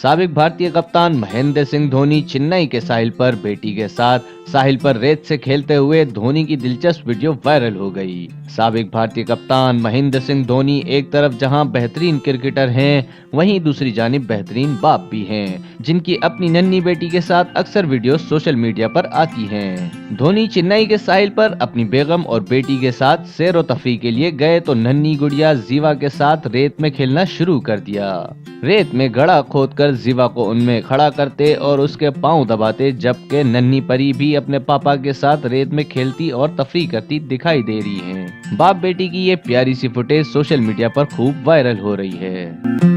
साबिक भारतीय कप्तान महेंद्र सिंह धोनी चेन्नई के साहिल पर बेटी के साथ साहिल पर रेत से खेलते हुए धोनी की दिलचस्प वीडियो वायरल हो गई। साबिक भारतीय कप्तान महेंद्र सिंह धोनी एक तरफ जहां बेहतरीन क्रिकेटर हैं, वहीं दूसरी जानिब बेहतरीन बाप भी हैं, जिनकी अपनी नन्ही बेटी के साथ अक्सर वीडियो सोशल मीडिया पर आती हैं। धोनी चेन्नई के साहिल पर अपनी बेगम और बेटी के साथ सैर व तफरीह के लिए गए तो नन्ही गुड़िया जीवा के साथ रेत में खेलना शुरू कर दिया। रेत में गड्ढा खोदकर जीवा को उनमें खड़ा करते और उसके पांव दबाते, जबकि नन्ही परी भी अपने पापा के साथ रेत में खेलती और तफरीह करती दिखाई दे रही हैं। बाप बेटी की ये प्यारी सी फुटेज सोशल मीडिया पर खूब वायरल हो रही है।